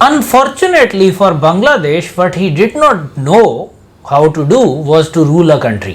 Unfortunately for Bangladesh, what he did not know how to do was to rule a country.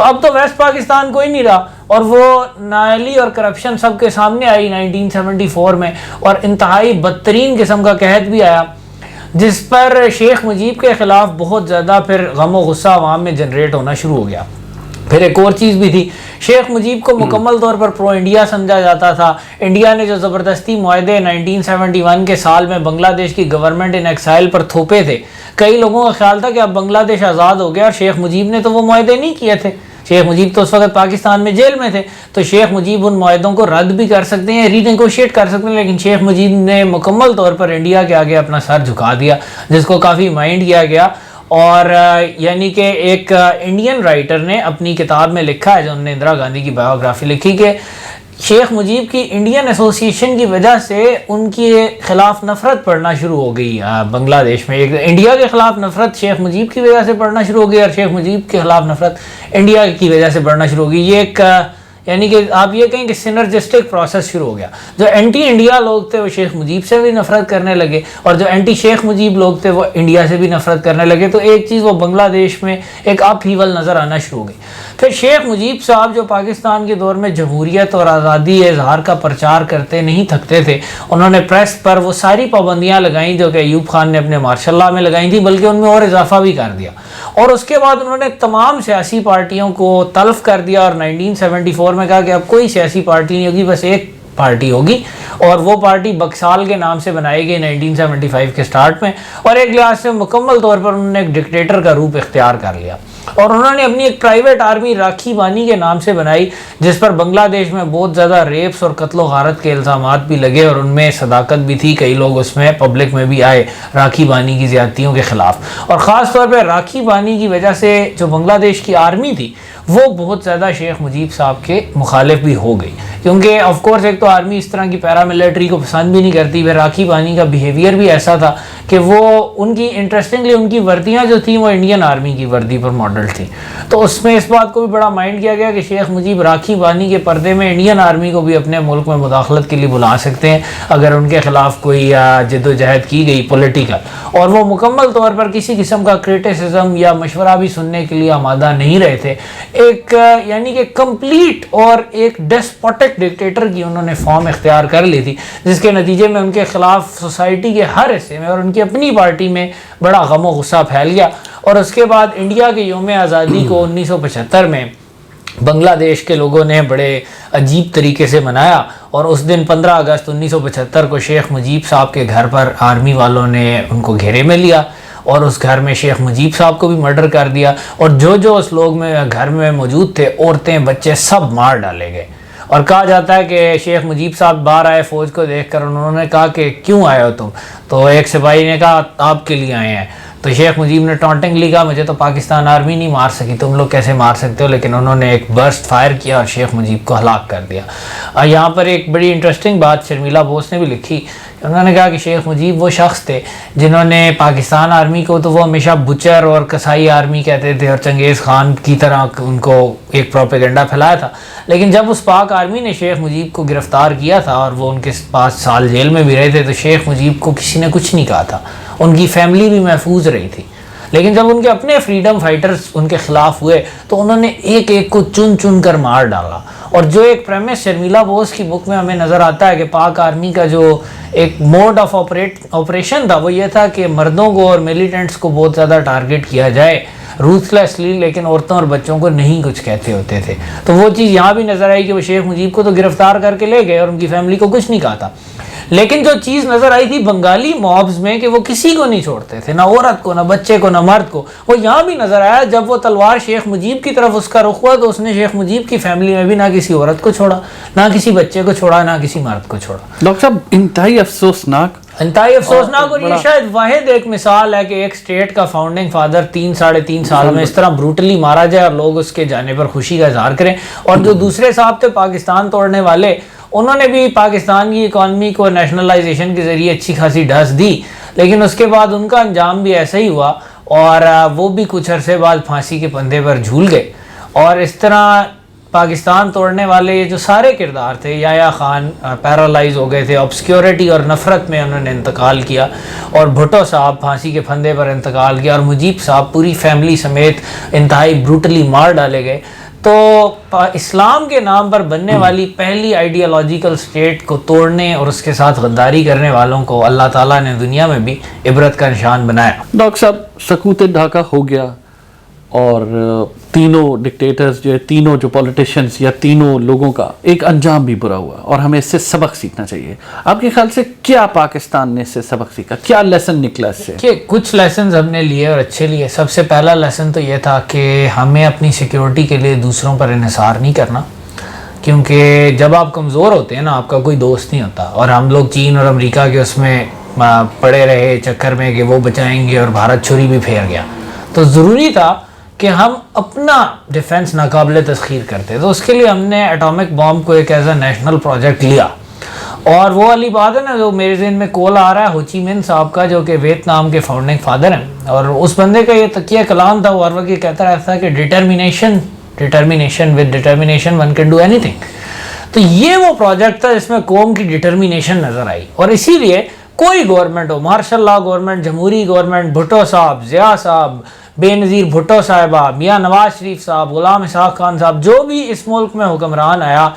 تو اب تو waste Pakistan کوئی نہیں رہا، اور وہ نااہلی اور کرپشن سب کے سامنے آئی 1974 میں، اور انتہائی بدترین قسم کا قحط بھی آیا، جس پر شیخ مجیب کے خلاف بہت زیادہ پھر غم و غصہ عوام میں جنریٹ ہونا شروع ہو گیا۔ پھر ایک اور چیز بھی تھی، شیخ مجیب کو مکمل طور پر پرو انڈیا سمجھا جاتا تھا۔ انڈیا نے جو زبردستی معاہدے 1971 کے سال میں بنگلہ دیش کی گورنمنٹ ان ایکسائل پر تھوپے تھے، کئی لوگوں کا خیال تھا کہ اب بنگلہ دیش آزاد ہو گیا، اور شیخ مجیب نے تو وہ معاہدے نہیں کیے تھے، شیخ مجیب تو اس وقت پاکستان میں جیل میں تھے، تو شیخ مجیب ان معاہدوں کو رد بھی کر سکتے ہیں، ری نیگوشیٹ کر سکتے ہیں، لیکن شیخ مجیب نے مکمل طور پر انڈیا کے آگے اپنا سر جھکا دیا، جس کو کافی مائنڈ کیا گیا۔ اور یعنی کہ ایک انڈین رائٹر نے اپنی کتاب میں لکھا ہے، جو انہوں نے اندرا گاندھی کی بایوگرافی لکھی، کہ شیخ مجیب کی انڈین ایسوسیشن کی وجہ سے ان کے خلاف نفرت پڑھنا شروع ہو گئی بنگلہ دیش میں۔ ایک انڈیا کے خلاف نفرت شیخ مجیب کی وجہ سے پڑھنا شروع ہو گئی، اور شیخ مجیب کے خلاف نفرت انڈیا کی وجہ سے پڑھنا شروع ہو گئی۔ یہ ایک یعنی کہ آپ یہ کہیں کہ سینرجسٹک پروسیس شروع ہو گیا۔ جو اینٹی انڈیا لوگ تھے وہ شیخ مجیب سے بھی نفرت کرنے لگے، اور جو اینٹی شیخ مجیب لوگ تھے وہ انڈیا سے بھی نفرت کرنے لگے، تو ایک چیز وہ بنگلہ دیش میں ایک اپ ہیول نظر آنا شروع ہو گئی۔ پھر شیخ مجیب صاحب جو پاکستان کے دور میں جمہوریت اور آزادی اظہار کا پرچار کرتے نہیں تھکتے تھے، انہوں نے پریس پر وہ ساری پابندیاں لگائیں جو کہ ایوب خان نے اپنے مارشل لاء میں لگائی تھیں، بلکہ ان میں اور اضافہ بھی کر دیا، اور اس کے بعد انہوں نے تمام سیاسی پارٹیوں کو تلف کر دیا، اور 1974 میں کہا کہ اب کوئی سیاسی پارٹی نہیں ہوگی، بس ایک پارٹی ہوگی، اور وہ پارٹی بکسال کے نام سے بنائی گئی 1975 کے سٹارٹ میں، اور ایک لحاظ سے مکمل طور پر انہوں نے ایک ڈکٹیٹر کا روپ اختیار کر لیا، اور انہوں نے اپنی ایک پرائیویٹ آرمی راکھی بانی کے نام سے بنائی، جس پر بنگلہ دیش میں بہت زیادہ ریپس اور قتل و غارت کے الزامات بھی لگے، اور ان میں صداقت بھی تھی، کئی لوگ اس میں پبلک میں بھی آئے راکھی بانی کی زیادتیوں کے خلاف، اور خاص طور پہ راکھی بانی کی وجہ سے جو بنگلہ دیش کی آرمی تھی وہ بہت زیادہ شیخ مجیب صاحب کے مخالف بھی ہو گئی، کیونکہ آف کورس ایک تو آرمی اس طرح کی پیراملٹری کو پسند بھی نہیں کرتی، پھر راکھی بانی کا بیہیویئر بھی ایسا تھا کہ وہ ان کی انٹرسٹنگلی ان کی وردیاں جو تھیں وہ انڈین آرمی کی وردی پر ماڈل تھیں، تو اس میں اس بات کو بھی بڑا مائنڈ کیا گیا کہ شیخ مجیب راکھی بانی کے پردے میں انڈین آرمی کو بھی اپنے ملک میں مداخلت کے لیے بلا سکتے ہیں اگر ان کے خلاف کوئی جد و جہد کی گئی پولیٹیکل، اور وہ مکمل طور پر کسی قسم کا کرٹیسزم یا مشورہ بھی سننے کے لیے آمادہ نہیں رہے تھے۔ ایک یعنی کہ کمپلیٹ اور ایک ڈیسپوٹک ڈکٹیٹر کی انہوں نے فارم اختیار کر لی تھی، جس کے نتیجے میں ان کے خلاف سوسائٹی کے ہر حصے میں اور ان کی اپنی پارٹی میں بڑا غم و غصہ پھیل گیا، اور اس کے بعد انڈیا کے یوم آزادی کو 1975 میں بنگلہ دیش کے لوگوں نے بڑے عجیب طریقے سے منایا، اور اس دن 15 اگست 1975 کو شیخ مجیب صاحب کے گھر پر آرمی والوں نے ان کو گھیرے میں لیا، اور اس گھر میں شیخ مجیب صاحب کو بھی مرڈر کر دیا، اور جو اس لوگ میں گھر میں موجود تھے عورتیں بچے سب مار ڈالے گئے، اور کہا جاتا ہے کہ شیخ مجیب صاحب باہر آئے فوج کو دیکھ کر، انہوں نے کہا کہ کیوں آئے ہو تم؟ تو ایک سپاہی نے کہا آپ کے لیے آئے ہیں، تو شیخ مجیب نے ٹانٹنگلی کہا مجھے تو پاکستان آرمی نہیں مار سکی، تم لوگ کیسے مار سکتے ہو؟ لیکن انہوں نے ایک برسٹ فائر کیا اور شیخ مجیب کو ہلاک کر دیا۔ یہاں پر ایک بڑی انٹرسٹنگ بات شرمیلا بوس نے بھی لکھی، انہوں نے کہا کہ شیخ مجیب وہ شخص تھے جنہوں نے پاکستان آرمی کو تو وہ ہمیشہ بچر اور کسائی آرمی کہتے تھے، اور چنگیز خان کی طرح ان کو ایک پروپیگنڈا پھیلایا تھا، لیکن جب اس پاک آرمی نے شیخ مجیب کو گرفتار کیا تھا اور وہ ان کے 5 سال جیل میں بھی رہے تھے، تو شیخ مجیب کو کسی نے کچھ نہیں کہا تھا، ان کی فیملی بھی محفوظ رہی تھی، لیکن جب ان کے اپنے فریڈم فائٹرز ان کے خلاف ہوئے تو انہوں نے ایک ایک کو چن چن کر مار ڈالا۔ اور جو ایک پریمس شرمیلا بوس کی بک میں ہمیں نظر آتا ہے کہ پاک آرمی کا جو ایک موڈ آف آپریشن تھا وہ یہ تھا کہ مردوں کو اور میلیٹنٹس کو بہت زیادہ ٹارگٹ کیا جائے روتھلیسلی، لیکن عورتوں اور بچوں کو نہیں کچھ کہتے ہوتے تھے، تو وہ چیز یہاں بھی نظر آئی کہ وہ شیخ مجیب کو تو گرفتار کر کے لے گئے اور ان کی فیملی کو کچھ نہیں کہا تھا، لیکن جو چیز نظر آئی تھی بنگالی موبز میں کہ وہ کسی کو نہیں چھوڑتے تھے، نہ عورت کو، نہ بچے کو، نہ مرد کو، وہ یہاں بھی نظر آیا جب وہ تلوار شیخ مجیب کی طرف اس کا رخ ہوا تو اس نے شیخ مجیب کی فیملی میں بھی نہ کسی عورت کو چھوڑا، نہ کسی بچے کو چھوڑا، نہ کسی مرد کو چھوڑا۔ ڈاکٹر صاحب انتہائی افسوسناک، اور یہ شاید واحد ایک مثال ہے کہ ایک سٹیٹ کا فاؤنڈنگ فادر 3-3.5 سال میں اس طرح بروٹلی مارا جائے اور لوگ اس کے جانے پر خوشی کا اظہار کریں، اور جو دوسرے صاحب تھے پاکستان توڑنے والے، انہوں نے بھی پاکستان کی اکانومی کو نیشنلائزیشن کے ذریعے اچھی خاصی ڈھس دی، لیکن اس کے بعد ان کا انجام بھی ایسا ہی ہوا، اور وہ بھی کچھ عرصے بعد پھانسی کے پھندے پر جھول گئے، اور اس طرح پاکستان توڑنے والے یہ جو سارے کردار تھے، یحییٰ خان پیرالائز ہو گئے تھے، آبسکیورٹی اور نفرت میں انہوں نے انتقال کیا، اور بھٹو صاحب پھانسی کے پھندے پر انتقال کیا، اور مجیب صاحب پوری فیملی سمیت انتہائی بروٹلی مار ڈالے گئے، تو اسلام کے نام پر بننے والی پہلی آئیڈیالوجیکل اسٹیٹ کو توڑنے اور اس کے ساتھ غداری کرنے والوں کو اللہ تعالیٰ نے دنیا میں بھی عبرت کا نشان بنایا. ڈاکٹر صاحب سکوت ڈھاکہ ہو گیا اور تینوں ڈکٹیٹرز جو تینوں جو پولیٹیشنز یا تینوں لوگوں کا ایک انجام بھی برا ہوا اور ہمیں اس سے سبق سیکھنا چاہیے. آپ کے خیال سے کیا پاکستان نے اس سے سبق سیکھا, کیا لیسن نکلا اس سے؟ کہ کچھ لیسنز ہم نے لیے اور اچھے لیے. سب سے پہلا لیسن تو یہ تھا کہ ہمیں اپنی سیکیورٹی کے لیے دوسروں پر انحصار نہیں کرنا, کیونکہ جب آپ کمزور ہوتے ہیں نا آپ کا کوئی دوست نہیں ہوتا. اور ہم لوگ چین اور امریکہ کے اس میں پڑے رہے چکر میں کہ وہ بچائیں گے اور بھارت چھری بھی پھیر گیا. تو ضروری تھا کہ ہم اپنا ڈیفنس ناقابل تسخیر کرتے. تو اس کے لیے ہم نے ایٹامک بام کو ایک ایز اے نیشنل پروجیکٹ لیا. اور وہ والی بات ہے نا جو میرے ذہن میں کول آ رہا ہے ہو چی مین صاحب کا, جو کہ ویتنام کے فاؤنڈنگ فادر ہیں, اور اس بندے کا یہ تکیہ کلام تھا, وہ ہر وقت یہ کہتا رہتا تھا کہ determination with determination one can do any thing. تو یہ وہ پروجیکٹ تھا جس میں قوم کی ڈٹرمینیشن نظر آئی. اور اسی لیے کوئی گورنمنٹ ہو, مارشل لا گورنمنٹ, جمہوری گورنمنٹ, بھٹو صاحب, ضیاء صاحب, بے نظیر بھٹو صاحبہ, میاں نواز شریف صاحب, غلام اسحاق خان صاحب, جو بھی اس ملک میں حکمران آیا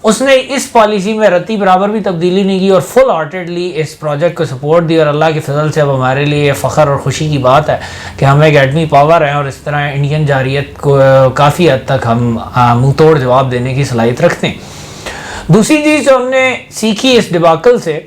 اس نے اس پالیسی میں رتی برابر بھی تبدیلی نہیں کی اور فل ہارٹیڈلی اس پروجیکٹ کو سپورٹ دی. اور اللہ کے فضل سے اب ہمارے لیے یہ فخر اور خوشی کی بات ہے کہ ہم ایک ایٹمی پاور ہیں اور اس طرح انڈین جارحیت کو کافی حد تک ہم منہ توڑ جواب دینے کی صلاحیت رکھتے ہیں. دوسری چیز جو ہم نے سیکھی اس ڈباکل سے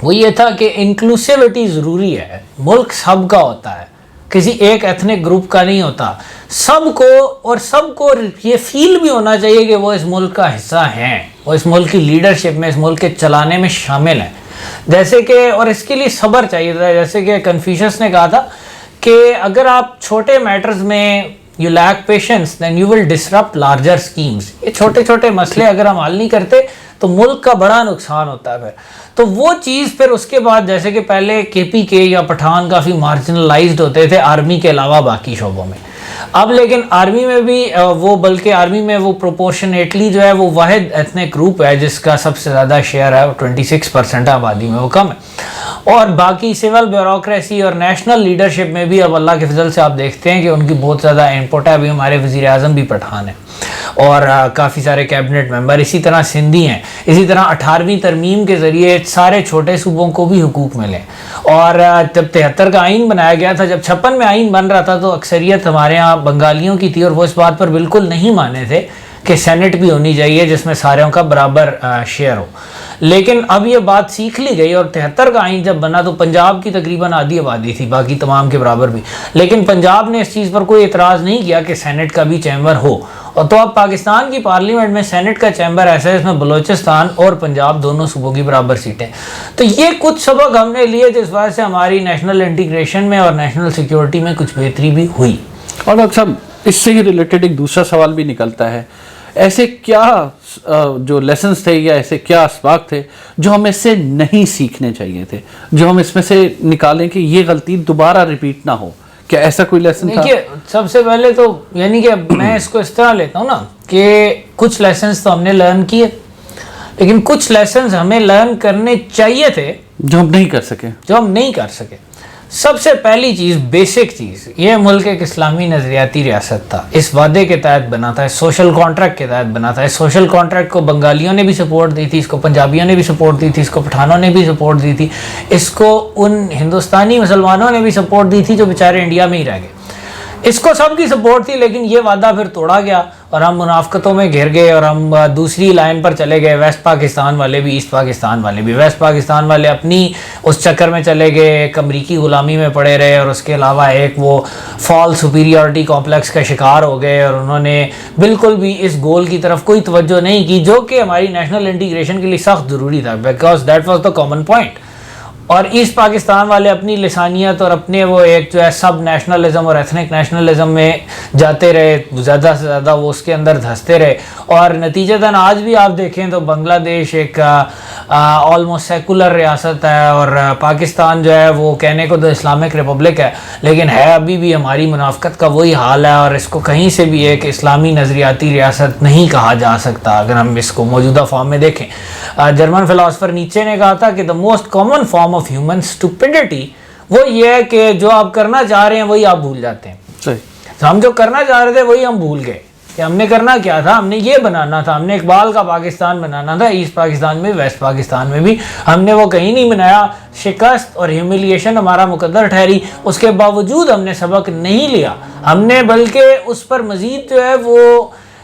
وہ یہ تھا کہ انکلوسیوٹی ضروری ہے. ملک سب کا ہوتا ہے, کسی ایک ایتھنک گروپ کا نہیں ہوتا. سب کو, اور سب کو یہ فیل بھی ہونا چاہیے کہ وہ اس ملک کا حصہ ہیں, وہ اس ملک کی لیڈرشپ میں, اس ملک کے چلانے میں شامل ہیں. جیسے کہ, اور اس کے لیے صبر چاہیے تھا. جیسے کہ کنفیوشس نے کہا تھا کہ اگر آپ چھوٹے میٹرز میں you lack patience then you will disrupt larger schemes. یہ چھوٹے چھوٹے مسئلے اگر ہم حل نہیں کرتے تو ملک کا بڑا نقصان ہوتا ہے. تو وہ چیز پھر اس کے بعد, جیسے کہ پہلے کے پی کے یا پٹھان کافی مارجنلائزڈ ہوتے تھے آرمی کے علاوہ باقی شعبوں میں, اب لیکن آرمی میں بھی وہ, بلکہ آرمی میں وہ پروپورشنیٹلی جو ہے وہ واحد ایتھنک گروپ ہے جس کا سب سے زیادہ شیئر ہے, 26% آبادی میں وہ کم ہے. اور باقی سول بیوروکریسی اور نیشنل لیڈرشپ میں بھی اب اللہ کے فضل سے آپ دیکھتے ہیں کہ ان کی بہت زیادہ انپٹ ہے. ابھی ہمارے وزیر اعظم بھی پٹھان ہیں اور کافی سارے کیبنٹ ممبر اسی طرح سندھی ہیں. اسی طرح 18ویں ترمیم کے ذریعے سارے چھوٹے صوبوں کو بھی حقوق ملے. اور جب 73 کا آئین بنایا گیا تھا, جب 56 میں آئین بن رہا تھا تو اکثریت ہمارے ہاں بنگالیوں کی تھی اور وہ اس بات پر بالکل نہیں مانے تھے کہ سینٹ بھی ہونی چاہیے جس میں ساروں کا برابر شیئر ہو. لیکن اب یہ بات سیکھ لی گئی اور 73 کا آئین جب بنا تو پنجاب کی تقریباً آدھی آبادی تھی, باقی تمام کے برابر بھی, لیکن پنجاب نے اس چیز پر کوئی اعتراض نہیں کیا کہ سینٹ کا بھی چیمبر ہو. اور تو اب پاکستان کی پارلیمنٹ میں سینٹ کا چیمبر ایسا ہے جس میں بلوچستان اور پنجاب دونوں صوبوں کی برابر سیٹیں. تو یہ کچھ سبق ہم نے لیے جس وجہ سے ہماری نیشنل انٹیگریشن میں اور نیشنل سیکیورٹی میں کچھ بہتری بھی ہوئی. اور ڈاکٹر صاحب اس سے ہی ریلیٹڈ ایک دوسرا سوال بھی نکلتا ہے, ایسے کیا جو لیسنز تھے یا ایسے کیا اسباق تھے جو ہم اس سے نہیں سیکھنے چاہیے تھے, جو ہم اس میں سے نکالیں کہ یہ غلطی دوبارہ ریپیٹ نہ ہو؟ کیا ایسا کوئی لیسن تھا؟ دیکھیے سب سے پہلے تو یعنی کہ میں اس کو اس طرح لیتا ہوں نا کہ کچھ لیسنز تو ہم نے لرن کیے, لیکن کچھ لیسنز ہمیں لرن کرنے چاہیے تھے جو ہم نہیں کر سکے. سب سے پہلی چیز, بیسک چیز, یہ ملک ایک اسلامی نظریاتی ریاست تھا. اس وعدے کے تحت بنا تھا, اس سوشل کانٹریکٹ کے تحت بنا تھا. اس سوشل کانٹریکٹ کو بنگالیوں نے بھی سپورٹ دی تھی, اس کو پنجابیوں نے بھی سپورٹ دی تھی, اس کو پٹھانوں نے بھی سپورٹ دی تھی, اس کو ان ہندوستانی مسلمانوں نے بھی سپورٹ دی تھی جو بیچارے انڈیا میں ہی رہ گئے. اس کو سب کی سپورٹ تھی, لیکن یہ وعدہ پھر توڑا گیا اور ہم منافقتوں میں گھر گئے اور ہم دوسری لائن پر چلے گئے. ویسٹ پاکستان والے بھی, ایسٹ پاکستان والے بھی. ویسٹ پاکستان والے اپنی اس چکر میں چلے گئے, ایک امریکی غلامی میں پڑے رہے اور اس کے علاوہ ایک وہ فال سپیریورٹی کمپلیکس کا شکار ہو گئے اور انہوں نے بالکل بھی اس گول کی طرف کوئی توجہ نہیں کی جو کہ ہماری نیشنل انٹیگریشن کے لیے سخت ضروری تھا, because that was the common point. اور ایسٹ پاکستان والے اپنی لسانیت اور اپنے وہ ایک جو ہے سب نیشنلزم اور ایتھنک نیشنلزم میں جاتے رہے, زیادہ سے زیادہ وہ اس کے اندر دھستے رہے. اور نتیجتاً آج بھی آپ دیکھیں تو بنگلہ دیش ایک آلموسٹ سیکولر ریاست ہے اور پاکستان جو ہے وہ کہنے کو تو اسلامک ریپبلک ہے, لیکن ہے ابھی بھی ہماری منافقت کا وہی حال ہے اور اس کو کہیں سے بھی ایک اسلامی نظریاتی ریاست نہیں کہا جا سکتا اگر ہم اس کو موجودہ فارم میں دیکھیں. جرمن فلاسفر نیچے نے کہا تھا کہ the most common form of human stupidity وہ یہ ہے کہ جو آپ کرنا چاہ رہے ہیں وہی آپ بھول جاتے ہیں. صحیح, ہم جو کرنا چاہ رہے تھے وہی ہم بھول گئے. کہ ہم نے کرنا کیا تھا, ہم نے یہ بنانا تھا, ہم نے اقبال کا پاکستان بنانا تھا, ایسٹ پاکستان میں ویسٹ پاکستان میں بھی, ہم نے وہ کہیں نہیں بنایا. شکست اور ہیوملیشن ہمارا مقدر ٹھہری, اس کے باوجود ہم نے سبق نہیں لیا, ہم نے بلکہ اس پر مزید جو ہے وہ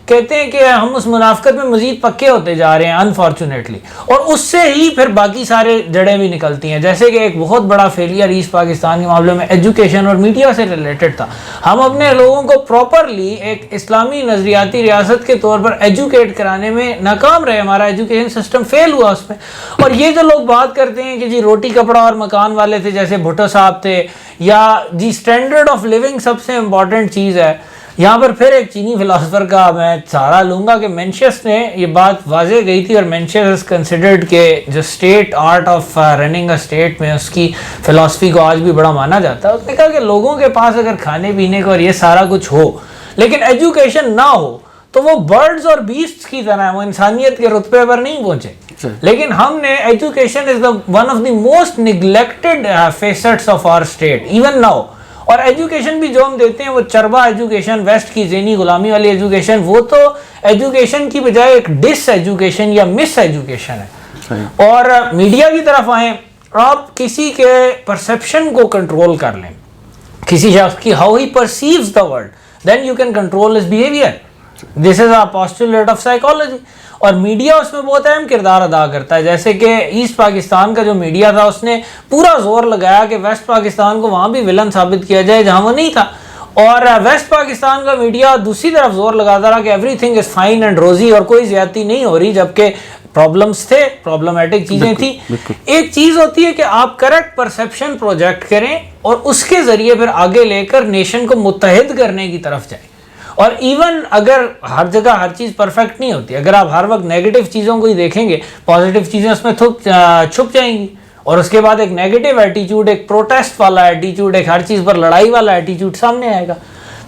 کہتے ہیں کہ ہم اس منافقت میں مزید پکے ہوتے جا رہے ہیں انفارچونیٹلی, اور اس سے ہی پھر باقی سارے جڑیں بھی نکلتی ہیں. جیسے کہ ایک بہت بڑا فیلئر ایسٹ پاکستان کے معاملے میں ایجوکیشن اور میڈیا سے ریلیٹڈ تھا. ہم اپنے لوگوں کو پراپرلی ایک اسلامی نظریاتی ریاست کے طور پر ایجوکیٹ کرانے میں ناکام رہے, ہمارا ایجوکیشن سسٹم فیل ہوا اس میں. اور یہ جو لوگ بات کرتے ہیں کہ جی روٹی کپڑا اور مکان والے تھے, جیسے بھٹو صاحب تھے, یا جی اسٹینڈرڈ آف لیونگ سب سے امپورٹنٹ چیز ہے, یہاں پر پھر ایک چینی فلاسفر کا میں سہارا لوں گا کہ مینشس نے یہ بات واضح گئی تھی, اور مینشس از کنسیڈرڈ کہ جو state art of running a state میں اس کی فلاسفی کو آج بھی بڑا مانا جاتا ہے. اس نے کہا کہ لوگوں کے پاس اگر کھانے پینے کو اور یہ سارا کچھ ہو لیکن ایجوکیشن نہ ہو تو وہ برڈز اور بیسٹس کی طرح وہ انسانیت کے رتبے پر نہیں پہنچے. لیکن ہم نے education is one of the most neglected facets of our state even now. اور ایجوکیشن بھی جو ہم دیتے ہیں وہ چربا ایجوکیشن, ویسٹ کی ذہنی غلامی والی ایجوکیشن, وہ تو ایجوکیشن کی بجائے ایک ڈس ایجوکیشن یا مس ایجوکیشن ہے. اور میڈیا کی طرف آئیں, آپ کسی کے پرسیپشن کو کنٹرول کر لیں, کسی شخص کی how he perceives the world, then you can control his behaviour. This is a postulate of psychology. اور میڈیا اس میں بہت اہم کردار ادا کرتا ہے. جیسے کہ ایسٹ پاکستان کا جو میڈیا تھا اس نے پورا زور لگایا کہ ویسٹ پاکستان کو وہاں بھی ولن ثابت کیا جائے جہاں وہ نہیں تھا, اور ویسٹ پاکستان کا میڈیا دوسری طرف زور لگاتا رہا کہ everything is fine and rosy اور کوئی زیادتی نہیں ہو رہی, جبکہ پرابلمس تھے, پرابلمیٹک چیزیں تھیں. ایک چیز ہوتی ہے کہ آپ کریکٹ پرسیپشن پروجیکٹ کریں اور اس کے ذریعے پھر آگے لے کر نیشن کو متحد کرنے کی طرف جائیں. اور ایون اگر ہر جگہ ہر چیز پرفیکٹ نہیں ہوتی, اگر آپ ہر وقت نیگیٹو چیزوں کو ہی دیکھیں گے, پازیٹیو چیزیں اس میں چھپ جائیں گی, اور اس کے بعد ایک نیگیٹو ایٹیچیوڈ, ایک پروٹیسٹ والا ایٹیچیوڈ, ایک ہر چیز پر لڑائی والا ایٹیچیوڈ سامنے آئے گا.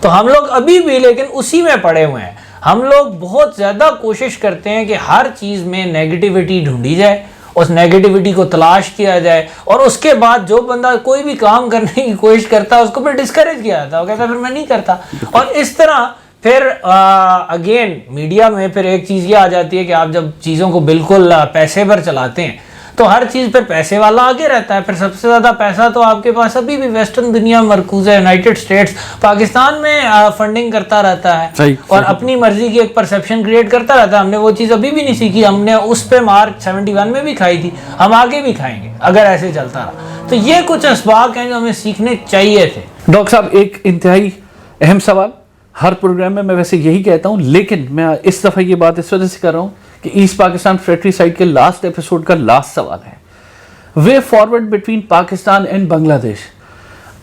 تو ہم لوگ ابھی بھی لیکن اسی میں پڑے ہوئے ہیں. ہم لوگ بہت زیادہ کوشش کرتے ہیں کہ ہر چیز میں نیگیٹیوٹی ڈھونڈی جائے, اس نیگیٹیوٹی کو تلاش کیا جائے, اور اس کے بعد جو بندہ کوئی بھی کام کرنے کی کوشش کرتا ہے اس کو پھر ڈسکریج کیا جاتا ہے, وہ کہتا ہے پھر میں نہیں کرتا. اور اس طرح پھر اگین میڈیا میں پھر ایک چیز یہ آ جاتی ہے کہ آپ جب چیزوں کو بالکل پیسے پر چلاتے ہیں تو ہر چیز پھر پیسے والا آگے رہتا ہے. پھر سب سے زیادہ پیسہ تو آپ کے پاس ابھی بھی ویسٹرن دنیا میں مرکوز ہے. یونائٹڈ اسٹیٹس پاکستان میں فنڈنگ کرتا رہتا ہے اور اپنی مرضی کی ایک پرسیپشن کریٹ کرتا رہتا ہے. ہم نے وہ چیز ابھی بھی نہیں سیکھی, ہم نے اس پہ مار 71 میں بھی کھائی تھی, ہم آگے بھی کھائیں گے اگر ایسے چلتا رہا. تو یہ کچھ اسباق ہیں جو ہمیں سیکھنے چاہیے تھے. ڈاکٹر صاحب ایک انتہائی اہم سوال, ہر پروگرام میں ویسے یہی کہتا ہوں, لیکن میں اس دفعہ یہ بات اس وجہ سے کر رہا ہوں کہ ایسٹ پاکستان فریٹری سائٹ کے لاسٹ ایپیسوڈ کا لاسٹ سوال ہے, way forward between Pakistan and Bangladesh.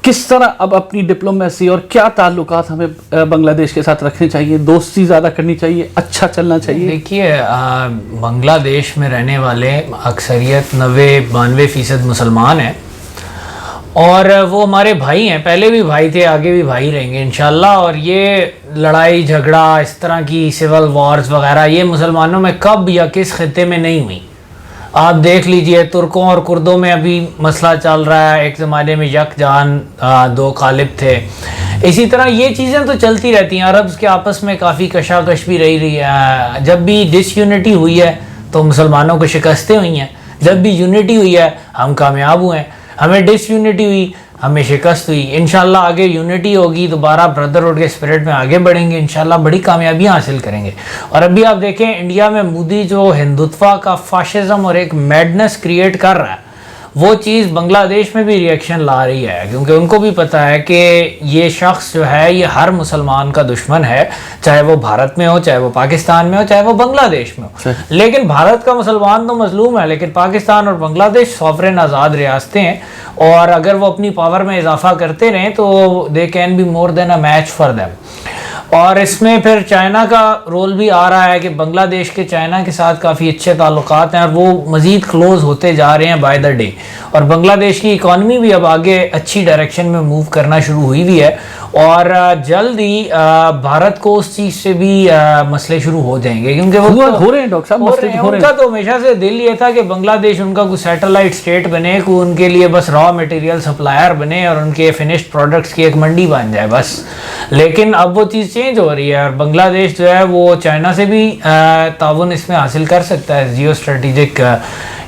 کس طرح اب اپنی ڈپلومیسی اور کیا تعلقات ہمیں بنگلہ دیش کے ساتھ رکھنے چاہیے, دوستی زیادہ کرنی چاہیے, اچھا چلنا چاہیے؟ دیکھیے بنگلہ دیش میں رہنے والے اکثریت 90-92% مسلمان ہیں, اور وہ ہمارے بھائی ہیں, پہلے بھی بھائی تھے, آگے بھی بھائی رہیں گے انشاءاللہ. اور یہ لڑائی جھگڑا اس طرح کی سول وارز وغیرہ یہ مسلمانوں میں کب یا کس خطے میں نہیں ہوئی. آپ دیکھ لیجئے ترکوں اور کردوں میں ابھی مسئلہ چل رہا ہے, ایک زمانے میں یک جان دو غالب تھے. اسی طرح یہ چیزیں تو چلتی رہتی ہیں. عربز کے آپس میں کافی کشاکش بھی رہی ہے. جب بھی ڈس یونٹی ہوئی ہے تو مسلمانوں کو شکستیں ہوئی ہیں, جب بھی یونٹی ہوئی ہے ہم کامیاب ہوئے ہیں. ہمیں ڈس یونٹی ہوئی, ہمیں شکست ہوئی. انشاءاللہ آگے یونٹی ہوگی, دوبارہ بردرہڈ کے اسپرٹ میں آگے بڑھیں گے, انشاءاللہ بڑی کامیابیاں حاصل کریں گے. اور ابھی آپ دیکھیں انڈیا میں مودی جو ہندوتوا کا فاشزم اور ایک میڈنس کریٹ کر رہا ہے, وہ چیز بنگلہ دیش میں بھی ریئیکشن لا رہی ہے, کیونکہ ان کو بھی پتہ ہے کہ یہ شخص جو ہے یہ ہر مسلمان کا دشمن ہے, چاہے وہ بھارت میں ہو, چاہے وہ پاکستان میں ہو, چاہے وہ بنگلہ دیش میں ہو. لیکن بھارت کا مسلمان تو مظلوم ہے, لیکن پاکستان اور بنگلہ دیش سوورن آزاد ریاستیں ہیں, اور اگر وہ اپنی پاور میں اضافہ کرتے رہیں تو they can be more than a match for them. اور اس میں پھر چائنا کا رول بھی آ رہا ہے کہ بنگلہ دیش کے چائنا کے ساتھ کافی اچھے تعلقات ہیں, اور وہ مزید کلوز ہوتے جا رہے ہیں بائی دا ڈے. اور بنگلہ دیش کی اکانومی بھی اب آگے اچھی ڈائریکشن میں موو کرنا شروع ہوئی بھی ہے, اور جلد ہی بھارت کو اس چیز سے بھی مسئلے شروع ہو جائیں گے, کیونکہ وہ ہو رہے ہیں ڈاکٹر صاحب, مسئلے ہو رہے ہیں. ان کا تو ہمیشہ سے دل یہ تھا کہ بنگلہ دیش ان کا کوئی سیٹلائٹ اسٹیٹ بنے, کوئی ان کے لیے بس را مٹیریل سپلائر بنے اور ان کے فنشڈ پروڈکٹس کی ایک منڈی بن جائے بس. لیکن اب وہ چیز چینج ہو رہی ہے اور بنگلہ دیش جو ہے وہ چائنا سے بھی تعاون اس میں حاصل کر سکتا ہے جیو اسٹریٹجک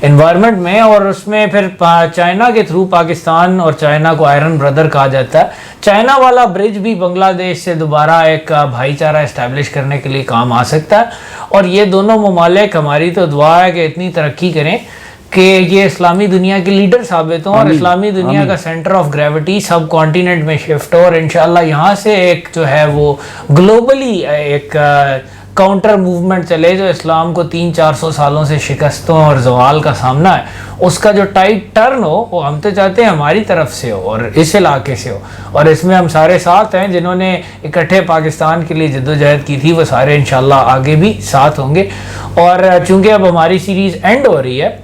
انوائرمنٹ میں, اور اس میں پھر چائنا کے تھرو پاکستان اور چائنا کو آئرن بردر کہا جاتا ہے. چائنا والا برج بھی بنگلہ دیش سے دوبارہ ایک بھائی چارہ اسٹیبلش کرنے کے لیے کام آ سکتا ہے, اور یہ دونوں ممالک ہماری تو دعا ہے کہ اتنی ترقی کریں کہ یہ اسلامی دنیا کے لیڈر ثابت ہوں اور اسلامی دنیا کا centre of gravity sub continent میں شفٹ ہو, اور انشاءاللہ یہاں سے ایک جو ہے وہ گلوبلی ایک کاؤنٹر موومنٹ چلے جو اسلام کو 300-400 سالوں سے شکستوں اور زوال کا سامنا ہے, اس کا جو ٹائٹ ٹرن ہو وہ ہم تو چاہتے ہیں ہماری طرف سے ہو اور اس علاقے سے ہو, اور اس میں ہم سارے ساتھ ہیں جنہوں نے اکٹھے پاکستان کے لیے جدوجہد کی تھی, وہ سارے انشاءاللہ آگے بھی ساتھ ہوں گے. اور چونکہ اب ہماری سیریز اینڈ ہو رہی ہے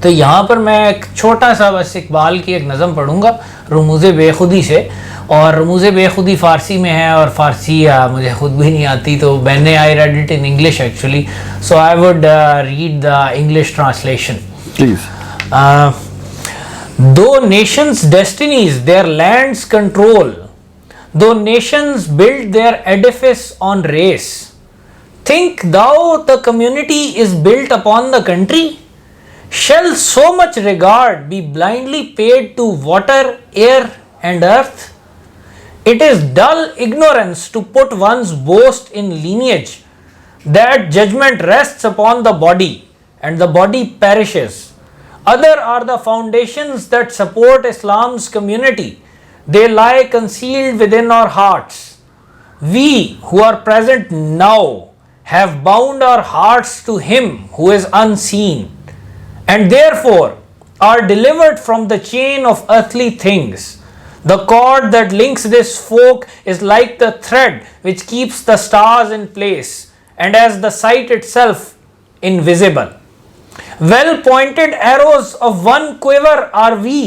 تو یہاں پر میں ایک چھوٹا سا بس اقبال کی ایک نظم پڑھوں گا رموز بے خودی سے, اور رموز بے خودی فارسی میں ہے اور فارسی مجھے خود بھی نہیں آتی, تو میں نے I read it in English actually, so I would read the English translation. Please. Though nations' destinies their lands control, though nations build their edifice on race, think thou the community is built upon the country? Shall so much regard be blindly paid to water, air and earth? It is dull ignorance to put one's boast in lineage, that judgment rests upon the body and the body perishes. Other are the foundations that support Islam's community. They lie concealed within our hearts. We who are present now have bound our hearts to Him who is unseen, and therefore are delivered from the chain of earthly things. The cord that links this folk is like the thread which keeps the stars in place, and as the sight itself invisible. Well-pointed arrows of one quiver are we,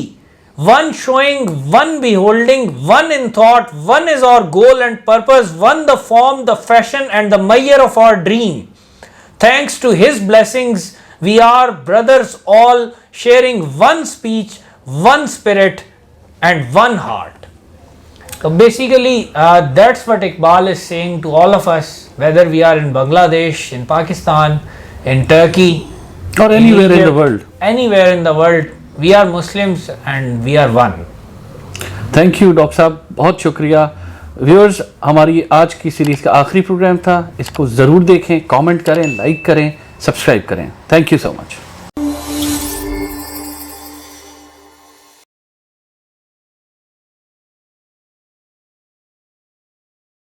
one showing, one beholding, one in thought, one is our goal and purpose, one the form, the fashion and the measure of our dream. Thanks to His blessings, we are brothers all, sharing one speech, one spirit and one heart. So basically that's what Iqbal is saying to all of us, whether we are in Bangladesh, in Pakistan, in Turkey, or anywhere in the world. Anywhere in the world, we are Muslims and we are one. Thank you doctor صاحب, بہت شکریہ. Viewers, ہماری آج کی series کا آخری programme تھا, اس کو ضرور دیکھیں, کامنٹ کریں, لائک کریں, سبسکرائب کریں. Thank you so much.